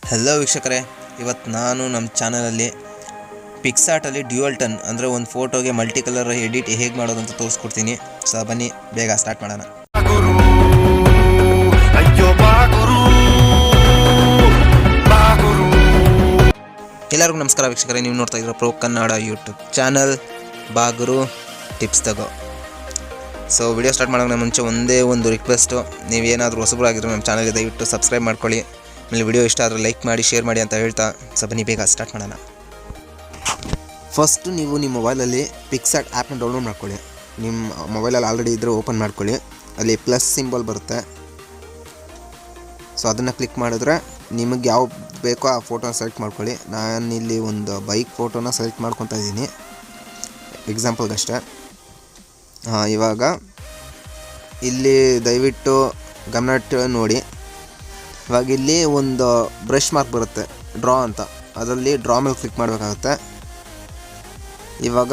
Hello ವೀಕ್ಷಕರೇ, ಇವತ್ತು ನಾನು ನಮ್ಮ ಚಾನಲಲ್ಲಿ ಪಿಕ್ಸಾರ್ಟಲ್ಲಿ ಡ್ಯುಯಲ್ ಟನ್ ಅಂದರೆ ಒಂದು ಫೋಟೋಗೆ ಮಲ್ಟಿ ಕಲರ್ ಎಡಿಟ್ ಹೇಗೆ ಮಾಡೋದು ಅಂತ ತೋರಿಸ್ಕೊಡ್ತೀನಿ. ಸೊ ಬನ್ನಿ ಬೇಗ ಸ್ಟಾರ್ಟ್ ಮಾಡೋಣ. ಎಲ್ಲರಿಗೂ ನಮಸ್ಕಾರ ವೀಕ್ಷಕರೇ, ನೀವು ನೋಡ್ತಾ ಇದ್ದೀರಾ ಪ್ರೋ ಕನ್ನಡ ಯೂಟ್ಯೂಬ್ ಚಾನಲ್ ಬಾಗುರು ಟಿಪ್ಸ್ ತಗೋ. ಸೊ ವಿಡಿಯೋ ಸ್ಟಾರ್ಟ್ ಮಾಡೋಣ ಮುಂಚೆ ಒಂದೇ ಒಂದು ರಿಕ್ವೆಸ್ಟು, ನೀವೇನಾದರೂ ಹೊಸಬರಾಗಿದ್ದರೆ ನಮ್ಮ ಚಾನಲ್ಗೆ ದಯವಿಟ್ಟು ಸಬ್ಸ್ಕ್ರೈಬ್ ಮಾಡ್ಕೊಳ್ಳಿ. ಆಮೇಲೆ ವಿಡಿಯೋ ಇಷ್ಟ ಆದರೆ ಲೈಕ್ ಮಾಡಿ, ಶೇರ್ ಮಾಡಿ ಅಂತ ಹೇಳ್ತಾ ಸೊ ಬನ್ನಿ ಬೇಗ ಸ್ಟಾರ್ಟ್ ಮಾಡೋಣ. ಫಸ್ಟು ನೀವು ನಿಮ್ಮ ಮೊಬೈಲಲ್ಲಿ ಪಿಕ್ಸಾರ್ಟ್ ಆ್ಯಪ್ನ ಡೌನ್ಲೋಡ್ ಮಾಡ್ಕೊಳ್ಳಿ. ನಿಮ್ಮ ಮೊಬೈಲಲ್ಲಿ ಆಲ್ರೆಡಿ ಇದ್ದರೆ ಓಪನ್ ಮಾಡ್ಕೊಳ್ಳಿ. ಅಲ್ಲಿ ಪ್ಲಸ್ ಸಿಂಬಲ್ ಬರುತ್ತೆ. ಸೊ ಅದನ್ನು ಕ್ಲಿಕ್ ಮಾಡಿದ್ರೆ ನಿಮಗೆ ಯಾವ ಬೇಕೋ ಆ ಫೋಟೋನ ಸೆಲೆಕ್ಟ್ ಮಾಡ್ಕೊಳ್ಳಿ. ನಾನಿಲ್ಲಿ ಒಂದು ಬೈಕ್ ಫೋಟೋನ ಸೆಲೆಕ್ಟ್ ಮಾಡ್ಕೊತಾ ಇದ್ದೀನಿ ಎಕ್ಸಾಂಪಲ್ಗಷ್ಟೇ. ಇವಾಗ ಇಲ್ಲಿ ದಯವಿಟ್ಟು ಗಮನಿಟ್ಟು ನೋಡಿ. ಇವಾಗ ಇಲ್ಲಿ ಒಂದು ಬ್ರಷ್ ಮಾರ್ಕ್ ಬರುತ್ತೆ ಡ್ರಾ ಅಂತ, ಅದರಲ್ಲಿ ಡ್ರಾ ಮೇಲೆ ಕ್ಲಿಕ್ ಮಾಡಬೇಕಾಗುತ್ತೆ. ಇವಾಗ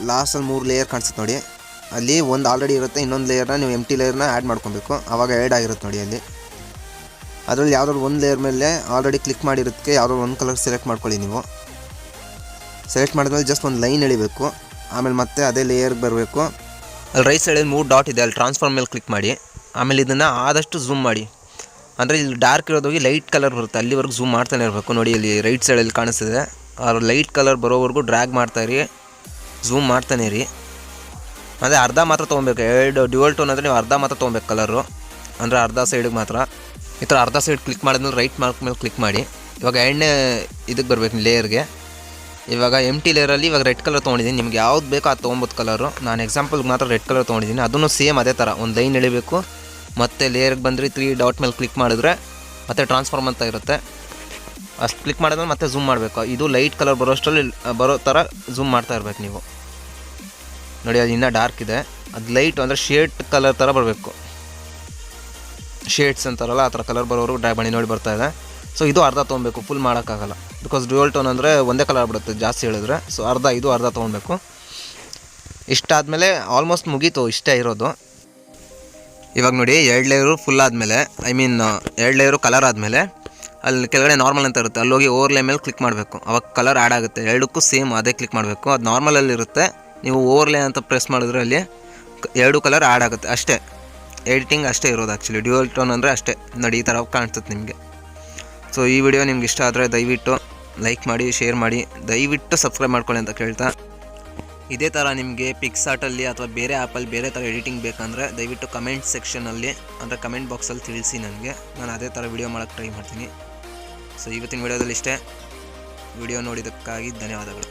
ಲಾಸ್ಟಲ್ಲಿ 3 ಲೇಯರ್ ಕಾಣಿಸುತ್ತೆ ನೋಡಿ. ಅಲ್ಲಿ ಒಂದು ಆಲ್ರೆಡಿ ಇರುತ್ತೆ, ಇನ್ನೊಂದು ಲೇಯರ್ನ ನೀವು ಎಂಟಿ ಲೇಯರ್ನ ಆ್ಯಡ್ ಮಾಡ್ಕೊಬೇಕು. ಆವಾಗ ಆ್ಯಡ್ ಆಗಿರುತ್ತೆ ನೋಡಿ. ಅಲ್ಲಿ ಅದರಲ್ಲಿ ಯಾವುದಾದ್ರು ಒಂದು ಲೇಯರ್ ಮೇಲೆ ಆಲ್ರೆಡಿ ಕ್ಲಿಕ್ ಮಾಡಿರೋದಕ್ಕೆ ಯಾವುದಾದ್ರು ಒಂದು ಕಲರ್ ಸೆಲೆಕ್ಟ್ ಮಾಡ್ಕೊಳ್ಳಿ. ನೀವು ಸೆಲೆಕ್ಟ್ ಮಾಡಿದ್ಮೇಲೆ ಜಸ್ಟ್ ಒಂದು ಲೈನ್ ಎಳಿಬೇಕು. ಆಮೇಲೆ ಮತ್ತೆ ಅದೇ ಲೇಯರ್ಗೆ ಬರಬೇಕು. ಅಲ್ಲಿ ರೈಟ್ ಸೈಡಲ್ಲಿ 3 ಡಾಟ್ ಇದೆ, ಅಲ್ಲಿ ಟ್ರಾನ್ಸ್ಫಾರ್ಮ್ ಮೇಲೆ ಕ್ಲಿಕ್ ಮಾಡಿ. ಆಮೇಲೆ ಇದನ್ನು ಆದಷ್ಟು ಝೂಮ್ ಮಾಡಿ. ಅಂದರೆ ಇಲ್ಲಿ ಡಾರ್ಕ್ ಇರೋದೋಗಿ ಲೈಟ್ ಕಲರ್ ಬರುತ್ತೆ, ಅಲ್ಲಿವರೆಗೂ ಝೂಮ್ ಮಾಡ್ತಾನೆ ಇರಬೇಕು. ನೋಡಿ ಇಲ್ಲಿ ರೈಟ್ ಸೈಡಲ್ಲಿ ಕಾಣಿಸ್ತಿದೆ, ಅವ್ರು ಲೈಟ್ ಕಲರ್ ಬರೋವರೆಗೂ ಡ್ರ್ಯಾಗ್ ಮಾಡ್ತಾಯಿರಿ, ಝೂಮ್ ಮಾಡ್ತಾನೆ ಇರಿ. ಅಂದರೆ ಅರ್ಧ ಮಾತ್ರ ತೊಗೊಬೇಕು. 2 ಡ್ಯುಯಲ್ ಟೋನ್ ಅಂದರೆ ನೀವು ಅರ್ಧ ಮಾತ್ರ ತೊಗೊಬೇಕು ಕಲರು, ಅಂದರೆ ಅರ್ಧ ಸೈಡಿಗೆ ಮಾತ್ರ. ಈ ಥರ ಅರ್ಧ ಸೈಡ್ ಕ್ಲಿಕ್ ಮಾಡಿದ್ಮೇಲೆ ರೈಟ್ ಮಾರ್ಕ್ ಮೇಲೆ ಕ್ಲಿಕ್ ಮಾಡಿ. ಇವಾಗ ಎಣ್ಣೆ ಇದಕ್ಕೆ ಬರಬೇಕು ಲೇಯರ್ಗೆ. ಇವಾಗ ಎಂಟಿ ಲೇಯರಲ್ಲಿ ಇವಾಗ ರೆಡ್ ಕಲರ್ ತೊಗೊಂಡಿದ್ದೀನಿ. ನಿಮ್ಗೆ ಯಾವ್ದು ಬೇಕೋ ಅದು ತೊಗೊಬೋದು ಕಲರು. ನಾನು ಎಕ್ಸಾಂಪಲ್ಗೆ ಮಾತ್ರ ರೆಡ್ ಕಲರ್ ತೊಗೊಂಡಿದ್ದೀನಿ. ಅದನ್ನು ಸೇಮ್ ಅದೇ ಥರ ಒಂದು ಲೈನ್ ಎಳಿಬೇಕು. ಮತ್ತು ಲೇಯರ್ಗೆ ಬಂದರೆ 3 ಡಾಟ್ ಮೇಲೆ ಕ್ಲಿಕ್ ಮಾಡಿದ್ರೆ ಮತ್ತೆ ಟ್ರಾನ್ಸ್ಫಾರ್ಮ್ ಅಂತ ಇರುತ್ತೆ. ಅಷ್ಟು ಕ್ಲಿಕ್ ಮಾಡಿದ್ಮೇಲೆ ಮತ್ತೆ ಝೂಮ್ ಮಾಡಬೇಕು. ಇದು ಲೈಟ್ ಕಲರ್ ಬರೋಷ್ಟರಲ್ಲಿ ಬರೋ ಥರ ಝೂಮ್ ಮಾಡ್ತಾ ಇರಬೇಕು ನೀವು. ನೋಡಿ ಅದು ಇನ್ನೂ ಡಾರ್ಕ್ ಇದೆ, ಅದು ಲೈಟ್ ಅಂದರೆ ಶೇಡ್ ಕಲರ್ ಥರ ಬರಬೇಕು. ಶೇಡ್ಸ್ ಅಂತಾರಲ್ಲ ಆ ಥರ ಕಲರ್ ಬರೋರು ಡ್ರ್ಯಾಗ್ ಮಾಡಿ. ನೋಡಿ ಬರ್ತಾ ಇದೆ. ಸೊ ಇದು ಅರ್ಧ ತೊಗೊಬೇಕು, ಫುಲ್ ಮಾಡೋಕ್ಕಾಗಲ್ಲ. ಬಿಕಾಸ್ ಡ್ಯುಯಲ್ ಟೋನ್ ಅಂದರೆ ಒಂದೇ ಕಲರ್ ಬಿಡುತ್ತೆ ಜಾಸ್ತಿ ಹೇಳಿದ್ರೆ. ಸೊ ಇದು ಅರ್ಧ ತೊಗೊಬೇಕು. ಇಷ್ಟಾದಮೇಲೆ ಆಲ್ಮೋಸ್ಟ್ ಮುಗೀತು, ಇಷ್ಟೇ ಇರೋದು. ಇವಾಗ ನೋಡಿ 2 ಲೇಯರು ಫುಲ್ ಆದಮೇಲೆ, 2 ಲೇಯರು ಕಲರ್ ಆದಮೇಲೆ ಅಲ್ಲಿ ಕೆಳಗಡೆ ನಾರ್ಮಲ್ ಅಂತ ಇರುತ್ತೆ, ಅಲ್ಲೋಗಿ ಓವರ್ಲೇ ಮೇಲೆ ಕ್ಲಿಕ್ ಮಾಡಬೇಕು. ಅವಾಗ ಕಲರ್ ಆ್ಯಡ್ ಆಗುತ್ತೆ. ಎರಡಕ್ಕೂ ಸೇಮ್ ಅದೇ ಕ್ಲಿಕ್ ಮಾಡಬೇಕು. ಅದು ನಾರ್ಮಲಲ್ಲಿರುತ್ತೆ, ನೀವು ಓವರ್ಲೇ ಅಂತ ಪ್ರೆಸ್ ಮಾಡಿದ್ರೆ ಅಲ್ಲಿ 2 ಕಲರ್ ಆ್ಯಡ್ ಆಗುತ್ತೆ. ಅಷ್ಟೇ ಎಡಿಟಿಂಗ್ ಅಷ್ಟೇ ಇರೋದು. ಆ್ಯಕ್ಚುಲಿ ಡ್ಯುಯಲ್ ಟೋನ್ ಅಂದರೆ ಅಷ್ಟೇ. ನೋಡಿ ಈ ಥರ ಕಾಣಿಸುತ್ತೆ ನಿಮಗೆ. ಸೊ ಈ ವಿಡಿಯೋ ನಿಮ್ಗೆ ಇಷ್ಟ ಆದರೆ ದಯವಿಟ್ಟು ಲೈಕ್ ಮಾಡಿ, ಶೇರ್ ಮಾಡಿ, ದಯವಿಟ್ಟು ಸಬ್ಸ್ಕ್ರೈಬ್ ಮಾಡ್ಕೊಳ್ಳಿ ಅಂತ ಕೇಳ್ತಾ, ಇದೇ ಥರ ನಿಮಗೆ ಪಿಕ್ಸಾರ್ಟಲ್ಲಿ ಅಥವಾ ಬೇರೆ ಆ್ಯಪಲ್ಲಿ ಬೇರೆ ಥರ ಎಡಿಟಿಂಗ್ ಬೇಕಂದರೆ ದಯವಿಟ್ಟು ಕಮೆಂಟ್ ಸೆಕ್ಷನಲ್ಲಿ ಅಂದರೆ ಕಮೆಂಟ್ ಬಾಕ್ಸಲ್ಲಿ ತಿಳಿಸಿ ನನಗೆ. ನಾನು ಅದೇ ಥರ ವಿಡಿಯೋ ಮಾಡೋಕ್ಕೆ ಟ್ರೈ ಮಾಡ್ತೀನಿ. ಸೊ ಇವತ್ತಿನ ವಿಡಿಯೋದಲ್ಲಿ ಇಷ್ಟೇ. ವಿಡಿಯೋ ನೋಡಿದ್ದಕ್ಕಾಗಿ ಧನ್ಯವಾದಗಳು.